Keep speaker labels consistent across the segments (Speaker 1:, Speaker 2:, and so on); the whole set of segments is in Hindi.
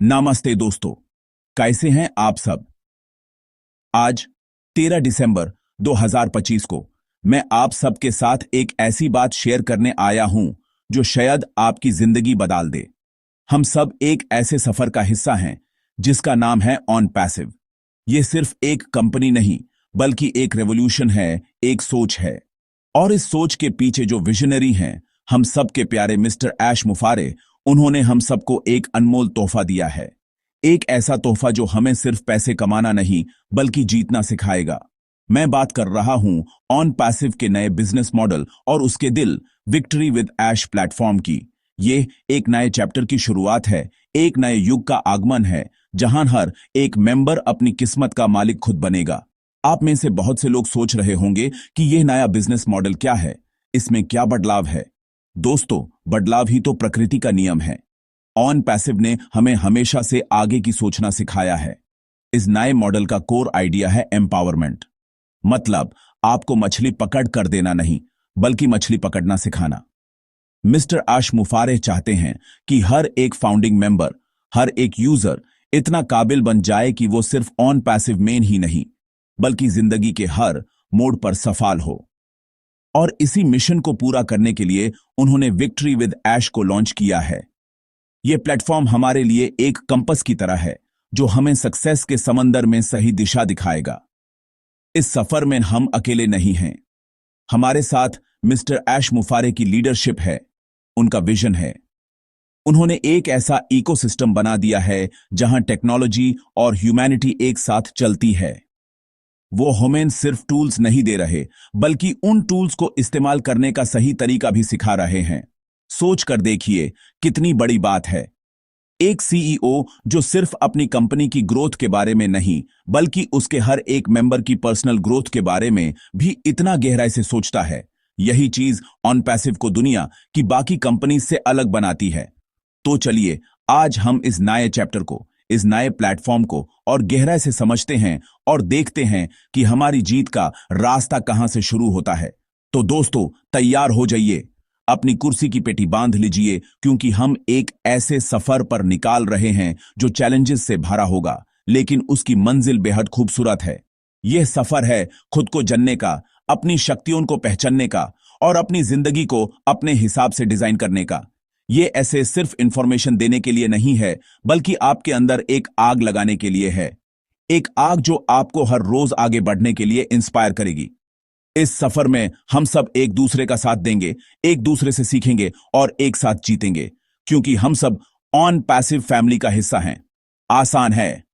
Speaker 1: नमस्ते दोस्तों, कैसे हैं आप सब। आज 13 दिसंबर 2025 को मैं आप सबके साथ एक ऐसी बात शेयर करने आया हूं जो शायद आपकी जिंदगी बदल दे। हम सब एक ऐसे सफर का हिस्सा हैं जिसका नाम है ऑन पैसिव। ये सिर्फ एक कंपनी नहीं बल्कि एक रेवोल्यूशन है, एक सोच है। और इस सोच के पीछे जो विजनरी हैं, हम सबके प्यारे मिस्टर ऐश मुफारे, उन्होंने हम सबको एक अनमोल तोहफा दिया है। एक ऐसा तोहफा जो हमें सिर्फ पैसे कमाना नहीं बल्कि जीतना सिखाएगा। मैं बात कर रहा हूं ऑन पैसिव के नए बिजनेस मॉडल और उसके दिल विक्ट्री विद ऐश प्लेटफॉर्म की। ये एक नए चैप्टर की शुरुआत है, एक नए युग का आगमन है जहां हर एक मेंबर अपनी किस्मत का मालिक खुद बनेगा। आप में से बहुत से लोग सोच रहे होंगे कि यह नया बिजनेस मॉडल क्या है, इसमें क्या बदलाव है। दोस्तों, बदलाव ही तो प्रकृति का नियम है। ऑन पैसिव ने हमें हमेशा से आगे की सोचना सिखाया है। इस नए मॉडल का कोर आइडिया है एम्पावरमेंट। मतलब आपको मछली पकड़ कर देना नहीं बल्कि मछली पकड़ना सिखाना। मिस्टर आश मुफारे चाहते हैं कि हर एक फाउंडिंग मेंबर, हर एक यूजर इतना काबिल बन जाए कि वो सिर्फ ऑन पैसिव मेन ही नहीं बल्कि जिंदगी के हर मोड़ पर सफल हो। और इसी मिशन को पूरा करने के लिए उन्होंने विक्ट्री विद ऐश को लॉन्च किया है। यह प्लेटफॉर्म हमारे लिए एक कंपस की तरह है जो हमें सक्सेस के समंदर में सही दिशा दिखाएगा। इस सफर में हम अकेले नहीं हैं। हमारे साथ मिस्टर ऐश मुफारे की लीडरशिप है, उनका विजन है। उन्होंने एक ऐसा इकोसिस्टम बना दिया है जहां टेक्नोलॉजी और ह्यूमैनिटी एक साथ चलती है। वो हमें सिर्फ टूल्स नहीं दे रहे बल्कि उन टूल्स को इस्तेमाल करने का सही तरीका भी सिखा रहे हैं। सोच कर देखिए कितनी बड़ी बात है। एक सीईओ जो सिर्फ अपनी कंपनी की ग्रोथ के बारे में नहीं बल्कि उसके हर एक मेंबर की पर्सनल ग्रोथ के बारे में भी इतना गहराई से सोचता है। यही चीज ऑन पैसिव को दुनिया की बाकी कंपनी से अलग बनाती है। तो चलिए आज हम इस नए चैप्टर को, इस नए प्लेटफॉर्म को और गहराई से समझते हैं और देखते हैं कि हमारी जीत का रास्ता कहां से शुरू होता है। तो दोस्तों, तैयार हो जाइए, अपनी कुर्सी की पेटी बांध लीजिए, क्योंकि हम एक ऐसे सफर पर निकाल रहे हैं जो चैलेंजेस से भरा होगा लेकिन उसकी मंजिल बेहद खूबसूरत है। यह सफर है खुद को जानने का, अपनी शक्तियों को पहचानने का और अपनी जिंदगी को अपने हिसाब से डिजाइन करने का। यह ऐसे सिर्फ इंफॉर्मेशन देने के लिए नहीं है बल्कि आपके अंदर एक आग लगाने के लिए है। एक आग जो आपको हर रोज आगे बढ़ने के लिए इंस्पायर करेगी। इस सफर में हम सब एक दूसरे का साथ देंगे, एक दूसरे से सीखेंगे और एक साथ जीतेंगे, क्योंकि हम सब ऑन पैसिव फैमिली का हिस्सा हैं। आसान है।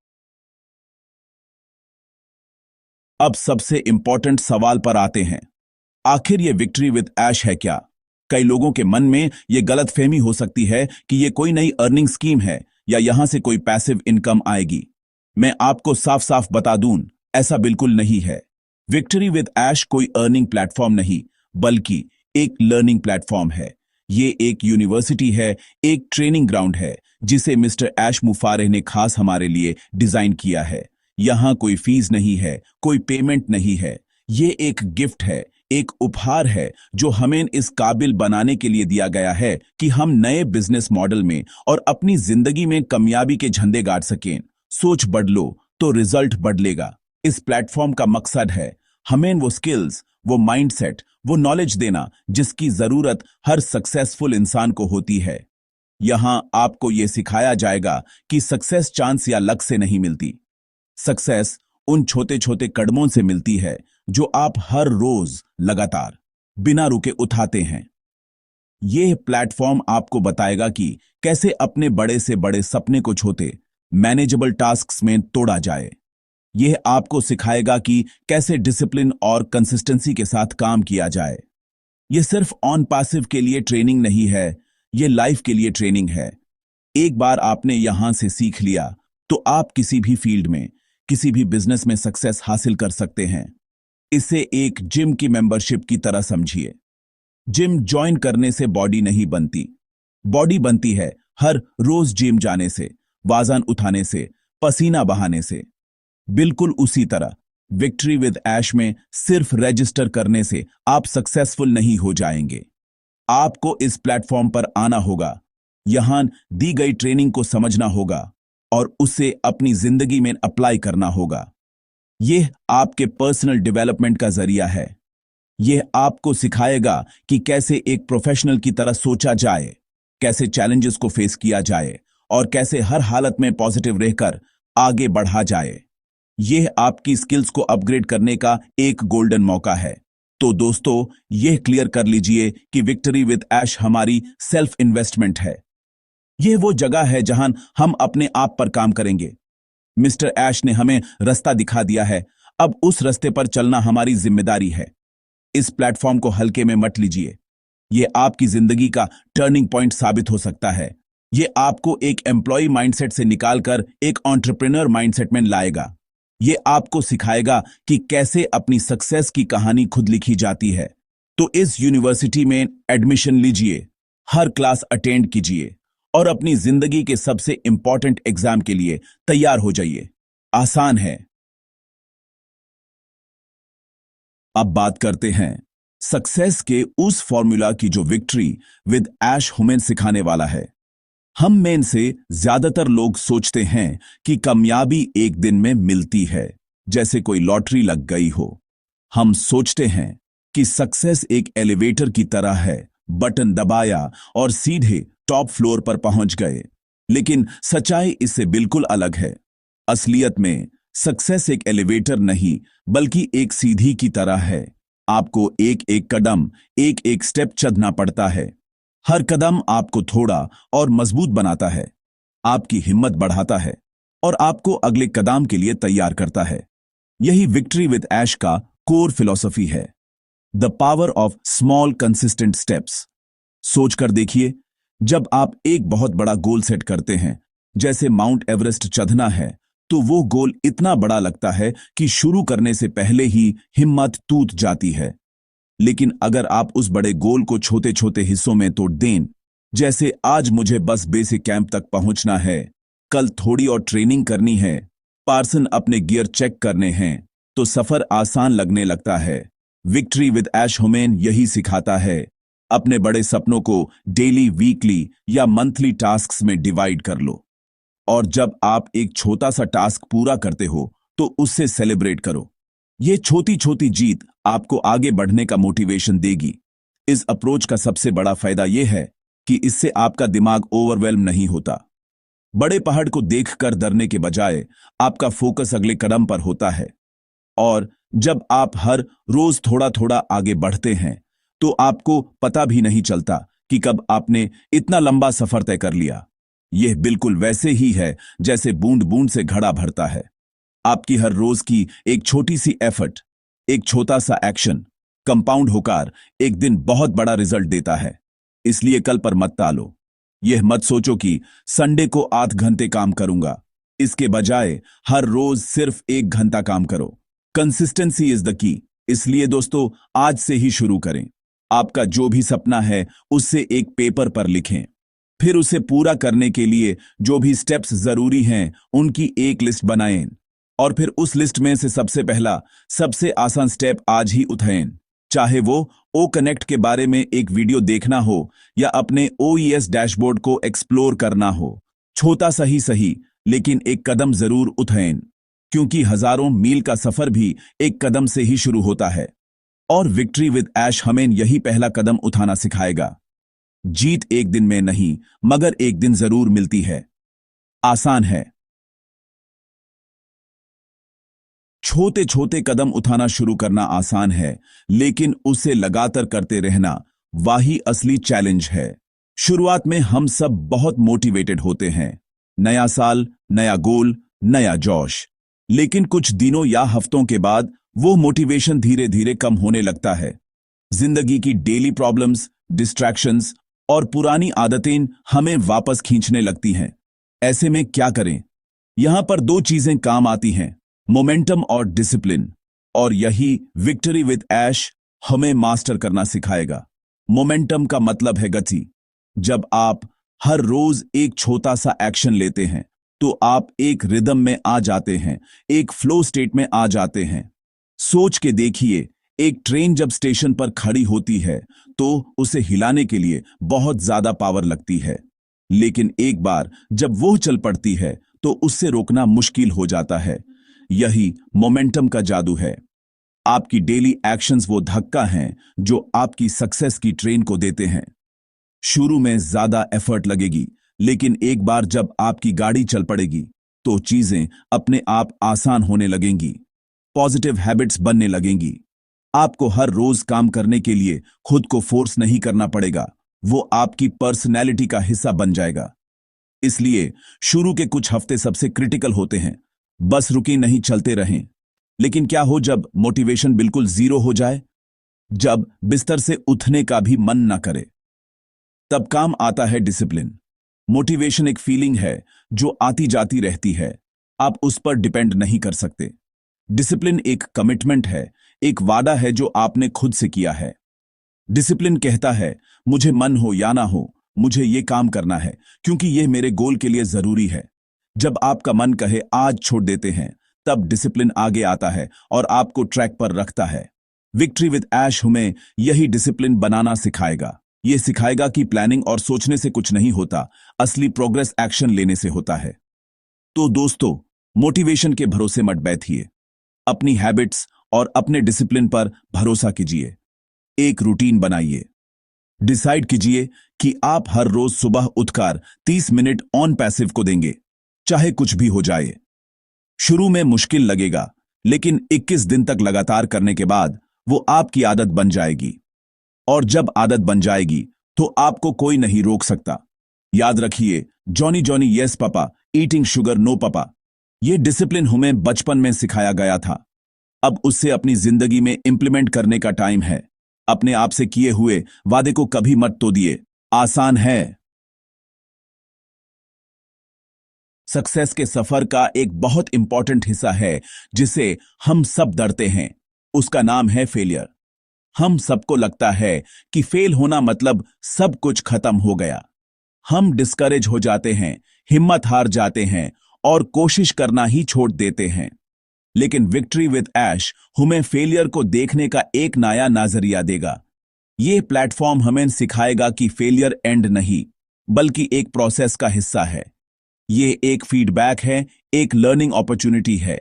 Speaker 1: अब सबसे इंपॉर्टेंट सवाल पर आते हैं। आखिर ये विक्ट्री विद ऐश है क्या? कई लोगों के मन में यह गलतफहमी हो सकती है कि यह कोई नई अर्निंग स्कीम है या यहां से कोई पैसिव इनकम आएगी। मैं आपको साफ साफ बता दूं, ऐसा बिल्कुल नहीं है। विक्ट्री विद ऐश कोई अर्निंग प्लेटफॉर्म नहीं बल्कि एक लर्निंग प्लेटफॉर्म है। ये एक यूनिवर्सिटी है, एक ट्रेनिंग ग्राउंड है जिसे मिस्टर ऐश मुफारे ने खास हमारे लिए डिजाइन किया है। यहां कोई फीस नहीं है, कोई पेमेंट नहीं है। ये एक गिफ्ट है, एक उपहार है जो हमें इस काबिल बनाने के लिए दिया गया है कि हम नए बिजनेस मॉडल में और अपनी जिंदगी में कामयाबी के झंडे गाड़ सकें। सोच बदलो तो रिजल्ट बदलेगा। इस प्लेटफॉर्म का मकसद है हमें वो स्किल्स, वो माइंडसेट, वो नॉलेज देना जिसकी जरूरत हर सक्सेसफुल इंसान को होती है। यहां आपको यह सिखाया जाएगा कि सक्सेस चांस या लक से नहीं मिलती। सक्सेस उन छोटे छोटे कदमों से मिलती है जो आप हर रोज लगातार बिना रुके उठाते हैं। यह प्लेटफॉर्म आपको बताएगा कि कैसे अपने बड़े से बड़े सपने को छोटे मैनेजेबल टास्क्स में तोड़ा जाए। यह आपको सिखाएगा कि कैसे डिसिप्लिन और कंसिस्टेंसी के साथ काम किया जाए। यह सिर्फ ऑन पैसिव के लिए ट्रेनिंग नहीं है, यह लाइफ के लिए ट्रेनिंग है। एक बार आपने यहां से सीख लिया तो आप किसी भी फील्ड में, किसी भी बिजनेस में सक्सेस हासिल कर सकते हैं। इसे एक जिम की मेंबरशिप की तरह समझिए। जिम ज्वाइन करने से बॉडी नहीं बनती, बॉडी बनती है हर रोज जिम जाने से, वजन उठाने से, पसीना बहाने से। बिल्कुल उसी तरह विक्ट्री विद ऐश में सिर्फ रजिस्टर करने से आप सक्सेसफुल नहीं हो जाएंगे। आपको इस प्लेटफॉर्म पर आना होगा, यहां दी गई ट्रेनिंग को समझना होगा और उसे अपनी जिंदगी में अप्लाई करना होगा। यह आपके पर्सनल डेवलपमेंट का जरिया है। यह आपको सिखाएगा कि कैसे एक प्रोफेशनल की तरह सोचा जाए, कैसे चैलेंजेस को फेस किया जाए और कैसे हर हालत में पॉजिटिव रहकर आगे बढ़ा जाए। यह आपकी स्किल्स को अपग्रेड करने का एक गोल्डन मौका है। तो दोस्तों, यह क्लियर कर लीजिए कि विक्ट्री विद ऐश हमारी सेल्फ इन्वेस्टमेंट है। यह वो जगह है जहां हम अपने आप पर काम करेंगे। मिस्टर ऐश ने हमें रास्ता दिखा दिया है, अब उस रास्ते पर चलना हमारी जिम्मेदारी है। इस प्लेटफॉर्म को हल्के में मत लीजिए। यह आपकी जिंदगी का टर्निंग पॉइंट साबित हो सकता है। यह आपको एक एम्प्लॉय माइंडसेट से निकालकर एक एंटरप्रेन्योर माइंडसेट में लाएगा। यह आपको सिखाएगा कि कैसे अपनी सक्सेस की कहानी खुद लिखी जाती है। तो इस यूनिवर्सिटी में एडमिशन लीजिए, हर क्लास अटेंड कीजिए और अपनी जिंदगी के सबसे इंपॉर्टेंट एग्जाम के लिए तैयार हो जाइए। आसान है। अब बात करते हैं सक्सेस के उस फॉर्मूला की जो विक्ट्री विद ऐश हुमेन सिखाने वाला है। हम में से ज्यादातर लोग सोचते हैं कि कामयाबी एक दिन में मिलती है, जैसे कोई लॉटरी लग गई हो। हम सोचते हैं कि सक्सेस एक एलिवेटर की तरह है, बटन दबाया और सीधे टॉप फ्लोर पर पहुंच गए। लेकिन सच्चाई इससे बिल्कुल अलग है। असलियत में सक्सेस एक एलिवेटर नहीं, बल्कि एक सीढ़ी की तरह है। आपको एक एक कदम, एक एक स्टेप चढ़ना पड़ता है। हर कदम आपको थोड़ा और मजबूत बनाता है, आपकी हिम्मत बढ़ाता है और आपको अगले कदम के लिए तैयार करता है। यही विक्ट्री विद ऐश का कोर फिलॉसफी है, the power of small consistent steps. सोचकर देखिए, जब आप एक बहुत बड़ा गोल सेट करते हैं, जैसे माउंट एवरेस्ट चढ़ना है, तो वो गोल इतना बड़ा लगता है कि शुरू करने से पहले ही हिम्मत टूट जाती है। लेकिन अगर आप उस बड़े गोल को छोटे छोटे हिस्सों में तोड़ दें, जैसे आज मुझे बस बेसिक कैंप तक पहुंचना है, कल थोड़ी और ट्रेनिंग करनी है, पार्सन अपने गियर चेक करने हैं, तो सफर आसान लगने लगता है। विक्ट्री विद ऐश हुमेन यही सिखाता है। अपने बड़े सपनों को डेली, वीकली या मंथली टास्क्स में डिवाइड कर लो, और जब आप एक छोटा सा टास्क पूरा करते हो तो उससे सेलिब्रेट करो। ये छोटी छोटी जीत आपको आगे बढ़ने का मोटिवेशन देगी। इस अप्रोच का सबसे बड़ा फायदा यह है कि इससे आपका दिमाग ओवरवेल्म नहीं होता। बड़े पहाड़ को देखकर डरने के बजाय आपका फोकस अगले कदम पर होता है। और जब आप हर रोज थोड़ा थोड़ा आगे बढ़ते हैं, तो आपको पता भी नहीं चलता कि कब आपने इतना लंबा सफर तय कर लिया। यह बिल्कुल वैसे ही है जैसे बूंद बूंद से घड़ा भरता है। आपकी हर रोज की एक छोटी सी एफर्ट, एक छोटा सा एक्शन कंपाउंड होकर एक दिन बहुत बड़ा रिजल्ट देता है। इसलिए कल पर मत टालो। यह मत सोचो कि संडे को 8 घंटे काम करूंगा। इसके बजाय हर रोज सिर्फ 1 घंटा काम करो। Consistency is the key. इसलिए दोस्तों, आज से ही शुरू करें। आपका जो भी सपना है उससे एक पेपर पर लिखें। फिर उसे पूरा करने के लिए जो भी स्टेप्स जरूरी हैं उनकी एक लिस्ट बनाएं, और फिर उस लिस्ट में से सबसे पहला, सबसे आसान स्टेप आज ही उठाएं। चाहे वो ओ कनेक्ट के बारे में एक वीडियो देखना हो या अपने ओईएस डैशबोर्ड को एक्सप्लोर करना हो। छोटा सही सही, लेकिन एक कदम जरूर उठाएं, क्योंकि हजारों मील का सफर भी एक कदम से ही शुरू होता है। और विक्ट्री विद ऐश हमें यही पहला कदम उठाना सिखाएगा। जीत एक दिन में नहीं, मगर एक दिन जरूर मिलती है। आसान है। छोटे छोटे कदम उठाना शुरू करना आसान है, लेकिन उसे लगातार करते रहना वही असली चैलेंज है। शुरुआत में हम सब बहुत मोटिवेटेड होते हैं। नया साल, नया गोल, नया जोश। लेकिन कुछ दिनों या हफ्तों के बाद वो मोटिवेशन धीरे धीरे कम होने लगता है। जिंदगी की डेली प्रॉब्लम्स, डिस्ट्रैक्शंस और पुरानी आदतें हमें वापस खींचने लगती हैं। ऐसे में क्या करें? यहां पर 2 चीजें काम आती हैं, मोमेंटम और डिसिप्लिन। और यही विक्ट्री विद ऐश हमें मास्टर करना सिखाएगा। मोमेंटम का मतलब है गति। जब आप हर रोज एक छोटा सा एक्शन लेते हैं, तो आप एक रिदम में आ जाते हैं, एक फ्लो स्टेट में आ जाते हैं। सोच के देखिए, एक ट्रेन जब स्टेशन पर खड़ी होती है तो उसे हिलाने के लिए बहुत ज्यादा पावर लगती है। लेकिन एक बार जब वो चल पड़ती है तो उससे रोकना मुश्किल हो जाता है। यही मोमेंटम का जादू है। आपकी डेली एक्शंस वो धक्का हैं जो आपकी सक्सेस की ट्रेन को देते हैं। शुरू में ज्यादा एफर्ट लगेगी, लेकिन एक बार जब आपकी गाड़ी चल पड़ेगी तो चीजें अपने आप आसान होने लगेंगी। पॉजिटिव हैबिट्स बनने लगेंगी। आपको हर रोज काम करने के लिए खुद को फोर्स नहीं करना पड़ेगा, वो आपकी पर्सनैलिटी का हिस्सा बन जाएगा। इसलिए शुरू के कुछ हफ्ते सबसे क्रिटिकल होते हैं। बस रुके नहीं, चलते रहें। लेकिन क्या हो जब मोटिवेशन बिल्कुल जीरो हो जाए, जब बिस्तर से उठने का भी मन ना करे? तब काम आता है डिसिप्लिन। मोटिवेशन एक फीलिंग है जो आती जाती रहती है, आप उस पर डिपेंड नहीं कर सकते। डिसिप्लिन एक कमिटमेंट है, एक वादा है जो आपने खुद से किया है। डिसिप्लिन कहता है, मुझे मन हो या ना हो, मुझे ये काम करना है क्योंकि यह मेरे गोल के लिए जरूरी है। जब आपका मन कहे आज छोड़ देते हैं, तब डिसिप्लिन आगे आता है और आपको ट्रैक पर रखता है। विक्ट्री विद ऐश हमें यही डिसिप्लिन बनाना सिखाएगा। यह सिखाएगा कि प्लानिंग और सोचने से कुछ नहीं होता, असली प्रोग्रेस एक्शन लेने से होता है। तो दोस्तों, मोटिवेशन के भरोसे मत बैठिए। अपनी हैबिट्स और अपने डिसिप्लिन पर भरोसा कीजिए। एक रूटीन बनाइए। डिसाइड कीजिए कि आप हर रोज सुबह उठकर 30 मिनट ऑन पैसिव को देंगे, चाहे कुछ भी हो जाए। शुरू में मुश्किल लगेगा, लेकिन 21 दिन तक लगातार करने के बाद वो आपकी आदत बन जाएगी। और जब आदत बन जाएगी तो आपको कोई नहीं रोक सकता। याद रखिए, Johnny Johnny yes papa, eating sugar no papa. यह डिसिप्लिन हमें बचपन में सिखाया गया था। अब उससे अपनी जिंदगी में इंप्लीमेंट करने का टाइम है। अपने आप से किए हुए वादे को कभी मत तोड़िए। आसान है। सक्सेस के सफर का एक बहुत इंपॉर्टेंट हिस्सा है जिसे हम सब डरते हैं। उसका नाम है फेलियर। हम सबको लगता है कि फेल होना मतलब सब कुछ खत्म हो गया। हम डिस्करेज हो जाते हैं, हिम्मत हार जाते हैं और कोशिश करना ही छोड़ देते हैं। लेकिन विक्ट्री विद ऐश हमें फेलियर को देखने का एक नया नजरिया देगा। यह प्लेटफॉर्म हमें सिखाएगा कि फेलियर एंड नहीं, बल्कि एक प्रोसेस का हिस्सा है। यह एक फीडबैक है, एक लर्निंग अपॉर्चुनिटी है।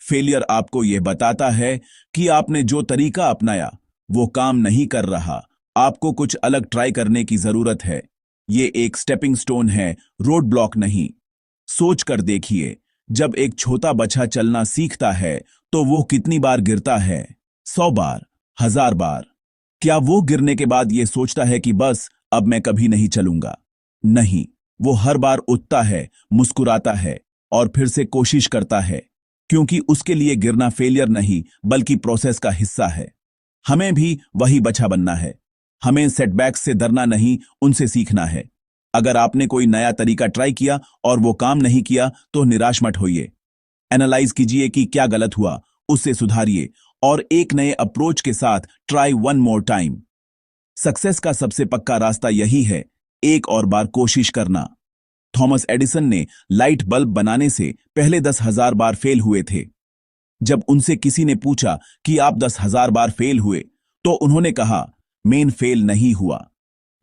Speaker 1: फेलियर आपको यह बताता है कि आपने जो तरीका अपनाया वो काम नहीं कर रहा, आपको कुछ अलग ट्राई करने की जरूरत है। यह एक स्टेपिंग स्टोन है, रोड ब्लॉक नहीं। सोच कर देखिए, जब एक छोटा बच्चा चलना सीखता है तो वो कितनी बार गिरता है? 100 बार, 1000 बार। क्या वो गिरने के बाद ये सोचता है कि बस अब मैं कभी नहीं चलूंगा? नहीं, वो हर बार उठता है, मुस्कुराता है और फिर से कोशिश करता है, क्योंकि उसके लिए गिरना फेलियर नहीं बल्कि प्रोसेस का हिस्सा है। हमें भी वही बच्चा बनना है। हमें सेटबैक्स से डरना नहीं, उनसे सीखना है। अगर आपने कोई नया तरीका ट्राई किया और वो काम नहीं किया तो निराश मत होइए। एनालाइज कीजिए कि क्या गलत हुआ, उससे सुधारिए और एक नए अप्रोच के साथ try one more time. Success का सबसे पक्का रास्ता यही है, एक और बार कोशिश करना। थॉमस एडिसन ने लाइट बल्ब बनाने से पहले 10,000 बार फेल हुए थे। जब उनसे किसी ने पूछा कि आप 10,000 बार फेल हुए, तो उन्होंने कहा, मेन फेल नहीं हुआ,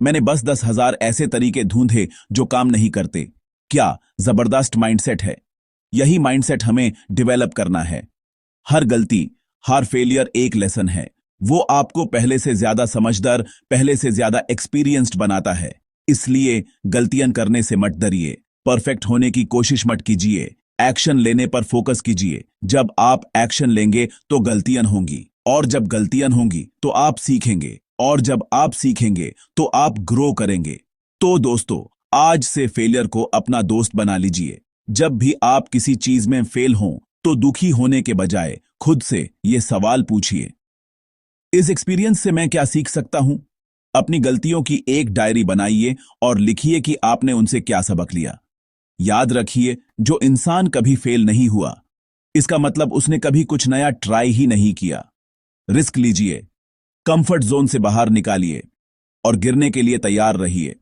Speaker 1: मैंने बस 10,000 ऐसे तरीके ढूंढे जो काम नहीं करते। क्या जबरदस्त माइंडसेट है। यही माइंडसेट हमें डेवलप करना है। हर गलती, हर फेलियर एक लेसन है। वो आपको पहले से ज्यादा समझदार, पहले से ज्यादा एक्सपीरियंस्ड बनाता है। इसलिए गलतियां करने से मत डरिए, परफेक्ट होने की कोशिश मत कीजिए, एक्शन लेने पर फोकस कीजिए। जब आप एक्शन लेंगे तो गलतियां होंगी, और जब गलतियां होंगी तो आप सीखेंगे, और जब आप सीखेंगे तो आप ग्रो करेंगे। तो दोस्तों, आज से फेलियर को अपना दोस्त बना लीजिए। जब भी आप किसी चीज में फेल हों तो दुखी होने के बजाय खुद से ये सवाल पूछिए, इस एक्सपीरियंस से मैं क्या सीख सकता हूं? अपनी गलतियों की एक डायरी बनाइए और लिखिए कि आपने उनसे क्या सबक लिया। याद रखिए, जो इंसान कभी फेल नहीं हुआ, इसका मतलब उसने कभी कुछ नया ट्राई ही नहीं किया। रिस्क लीजिए, कंफर्ट जोन से बाहर निकालिए और गिरने के लिए तैयार रहिए,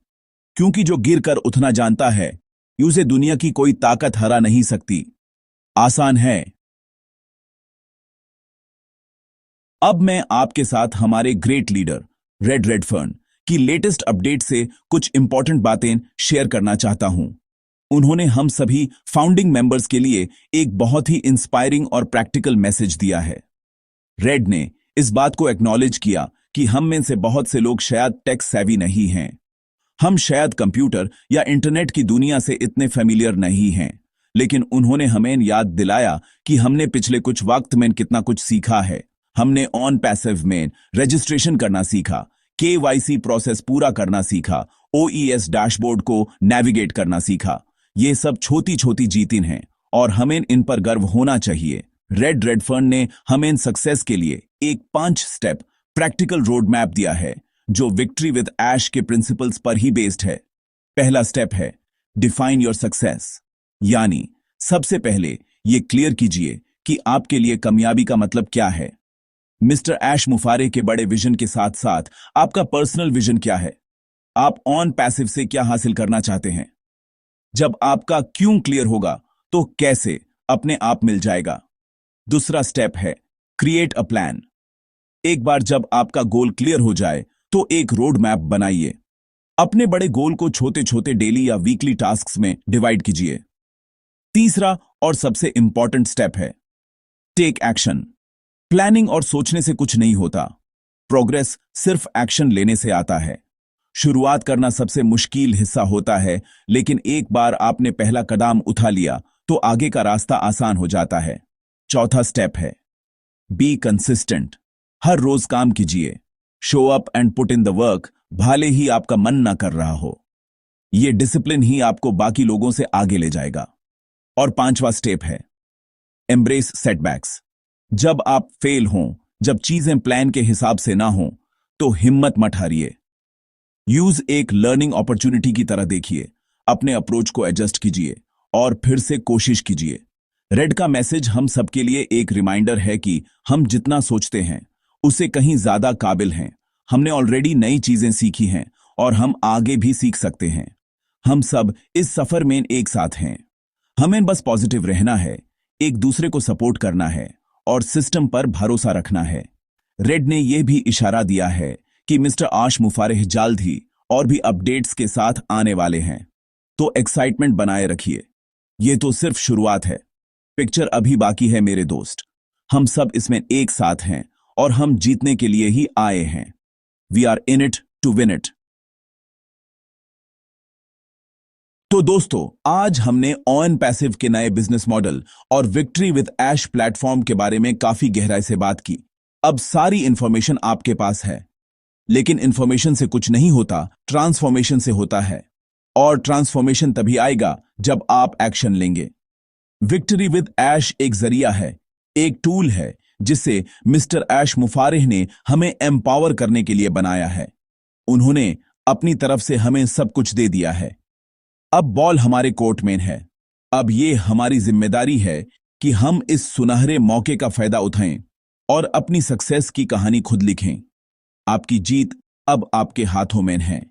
Speaker 1: क्योंकि जो गिर कर उठना जानता है, उसे दुनिया की कोई ताकत हरा नहीं सकती। आसान है। अब मैं आपके साथ हमारे ग्रेट लीडर रेड रेडफर्न की लेटेस्ट अपडेट से कुछ इंपॉर्टेंट बातें शेयर करना चाहता हूं। उन्होंने हम सभी फाउंडिंग मेंबर्स के लिए एक बहुत ही इंस्पायरिंग और प्रैक्टिकल मैसेज दिया है। रेड ने इस बात को एक्नॉलेज किया कि हम में से बहुत से लोग शायद टेक सेवी नहीं हैं। हम शायद कंप्यूटर या इंटरनेट की दुनिया से इतने फेमिलियर नहीं हैं, लेकिन उन्होंने हमें याद दिलाया कि हमने पिछले कुछ वक्त में कितना कुछ सीखा है। हमने ऑन पैसिव में रजिस्ट्रेशन करना सीखा, केवाईसी प्रोसेस पूरा करना सीखा, ओईएस डैशबोर्ड को नेविगेट करना सीखा। ये सब छोटी छोटी जीतें हैं और हमें इन पर गर्व होना चाहिए। रेडफर्न ने हमें इन सक्सेस के लिए एक 5 स्टेप प्रैक्टिकल रोड मैप दिया है जो विक्ट्री विद ऐश के प्रिंसिपल्स पर ही बेस्ड है। पहला स्टेप है डिफाइन योर सक्सेस, यानी सबसे पहले ये क्लियर कीजिए कि आपके लिए कामयाबी का मतलब क्या है। मिस्टर ऐश मुफारे के बड़े विजन के साथ साथ आपका पर्सनल विजन क्या है? आप ऑन पैसिव से क्या हासिल करना चाहते हैं? जब आपका क्यों क्लियर होगा तो कैसे अपने आप मिल जाएगा। दूसरा स्टेप है क्रिएट अ प्लान। एक बार जब आपका गोल क्लियर हो जाए तो एक रोड मैप बनाइए। अपने बड़े गोल को छोटे छोटे डेली या वीकली टास्क्स में डिवाइड कीजिए। तीसरा और सबसे इंपॉर्टेंट स्टेप है टेक एक्शन। प्लानिंग और सोचने से कुछ नहीं होता, प्रोग्रेस सिर्फ एक्शन लेने से आता है। शुरुआत करना सबसे मुश्किल हिस्सा होता है, लेकिन एक बार आपने पहला कदम उठा लिया तो आगे का रास्ता आसान हो जाता है। चौथा स्टेप है बी कंसिस्टेंट। हर रोज काम कीजिए, show up and put in the work, भले ही आपका मन ना कर रहा हो। यह डिसिप्लिन ही आपको बाकी लोगों से आगे ले जाएगा। और पांचवा स्टेप है एम्ब्रेस सेटबैक्स। जब आप फेल हों, जब चीजें प्लान के हिसाब से ना हों, तो हिम्मत मत हारिए। यूज एक लर्निंग अपॉर्चुनिटी की तरह देखिए, अपने अप्रोच को एडजस्ट कीजिए और फिर से कोशिश कीजिए। रेड का मैसेज हम सबके लिए एक रिमाइंडर है कि हम जितना सोचते हैं उससे कहीं ज्यादा काबिल हैं। हमने ऑलरेडी नई चीजें सीखी हैं और हम आगे भी सीख सकते हैं। हम सब इस सफर में एक साथ हैं। हमें बस पॉजिटिव रहना है, एक दूसरे को सपोर्ट करना है और सिस्टम पर भरोसा रखना है। रेड ने यह भी इशारा दिया है कि मिस्टर आश मुफारेह जल्द ही और भी अपडेट्स के साथ आने वाले हैं, तो एक्साइटमेंट बनाए रखिए। यह तो सिर्फ शुरुआत है, पिक्चर अभी बाकी है मेरे दोस्त। हम सब इसमें एक साथ हैं और हम जीतने के लिए ही आए हैं। We are in it to win it. तो दोस्तों, आज हमने ऑन पैसिव के नए बिजनेस मॉडल और विक्ट्री विद ऐश प्लेटफॉर्म के बारे में काफी गहराई से बात की। अब सारी इंफॉर्मेशन आपके पास है, लेकिन इंफॉर्मेशन से कुछ नहीं होता, ट्रांसफॉर्मेशन से होता है। और ट्रांसफॉर्मेशन तभी आएगा जब आप एक्शन लेंगे। विक्ट्री विद ऐश एक जरिया है, एक टूल है जिसे मिस्टर ऐश मुफारेह ने हमें एम्पावर करने के लिए बनाया है। उन्होंने अपनी तरफ से हमें सब कुछ दे दिया है। अब बॉल हमारे कोर्ट में है। अब ये हमारी जिम्मेदारी है कि हम इस सुनहरे मौके का फायदा उठाएं और अपनी सक्सेस की कहानी खुद लिखें। आपकी जीत अब आपके हाथों में है।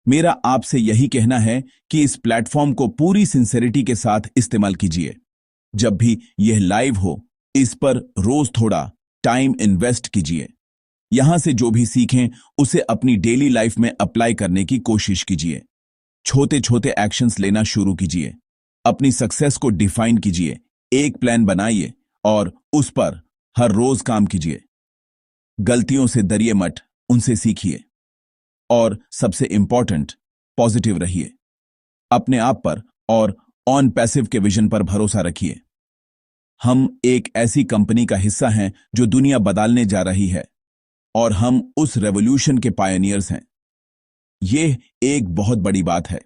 Speaker 1: मेरा आपसे यही कहना है कि इस प्लेटफॉर्म को पूरी सिंसेरिटी के साथ इस्तेमाल कीजिए। जब भी यह लाइव हो, इस पर रोज थोड़ा टाइम इन्वेस्ट कीजिए। यहां से जो भी सीखें उसे अपनी डेली लाइफ में अप्लाई करने की कोशिश कीजिए। छोटे छोटे एक्शंस लेना शुरू कीजिए। अपनी सक्सेस को डिफाइन कीजिए, एक प्लान बनाइए और उस पर हर रोज काम कीजिए। गलतियों से डरिए मत, उनसे सीखिए। और सबसे इंपॉर्टेंट, पॉजिटिव रहिए। अपने आप पर और ऑन पैसिव के विजन पर भरोसा रखिए। हम एक ऐसी कंपनी का हिस्सा हैं जो दुनिया बदलने जा रही है और हम उस रेवोल्यूशन के पायनियर्स हैं। यह एक बहुत बड़ी बात है।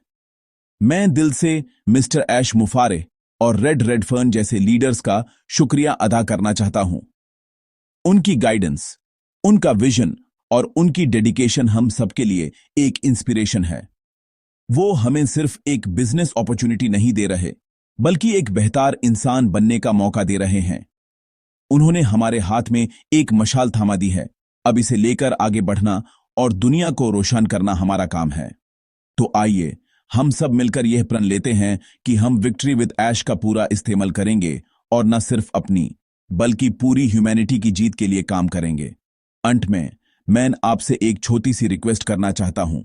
Speaker 1: मैं दिल से मिस्टर ऐश मुफारे और रेडफर्न जैसे लीडर्स का शुक्रिया अदा करना चाहता हूं। उनकी गाइडेंस, उनका विजन और उनकी डेडिकेशन हम सबके लिए एक इंस्पिरेशन है। वो हमें सिर्फ एक बिजनेस अपॉर्चुनिटी नहीं दे रहे, बल्कि एक बेहतर इंसान बनने का मौका दे रहे हैं। उन्होंने हमारे हाथ में एक मशाल थामा दी है। अब इसे लेकर आगे बढ़ना और दुनिया को रोशन करना हमारा काम है। तो आइए हम सब मिलकर यह प्रण लेते हैं कि हम विक्ट्री विद ऐश का पूरा इस्तेमाल करेंगे और न सिर्फ अपनी, बल्कि पूरी ह्यूमैनिटी की जीत के लिए काम करेंगे। अंत में मैं आपसे एक छोटी सी रिक्वेस्ट करना चाहता हूं।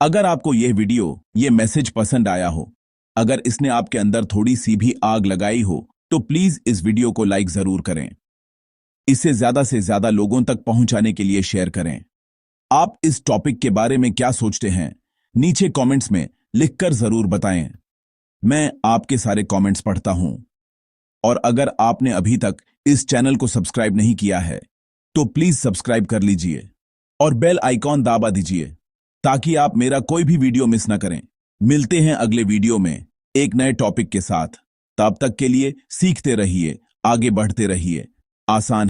Speaker 1: अगर आपको यह वीडियो, यह मैसेज पसंद आया हो, अगर इसने आपके अंदर थोड़ी सी भी आग लगाई हो तो प्लीज इस वीडियो को लाइक जरूर करें। इसे ज्यादा से ज्यादा लोगों तक पहुंचाने के लिए शेयर करें। आप इस टॉपिक के बारे में क्या सोचते हैं नीचे कमेंट्स में लिखकर जरूर बताएं। मैं आपके सारे कमेंट्स पढ़ता हूं। और अगर आपने अभी तक इस चैनल को सब्सक्राइब नहीं किया है तो प्लीज सब्सक्राइब कर लीजिए और बेल आइकॉन दबा दीजिए ताकि आप मेरा कोई भी वीडियो मिस ना करें। मिलते हैं अगले वीडियो में एक नए टॉपिक के साथ। तब तक के लिए सीखते रहिए, आगे बढ़ते रहिए। आसान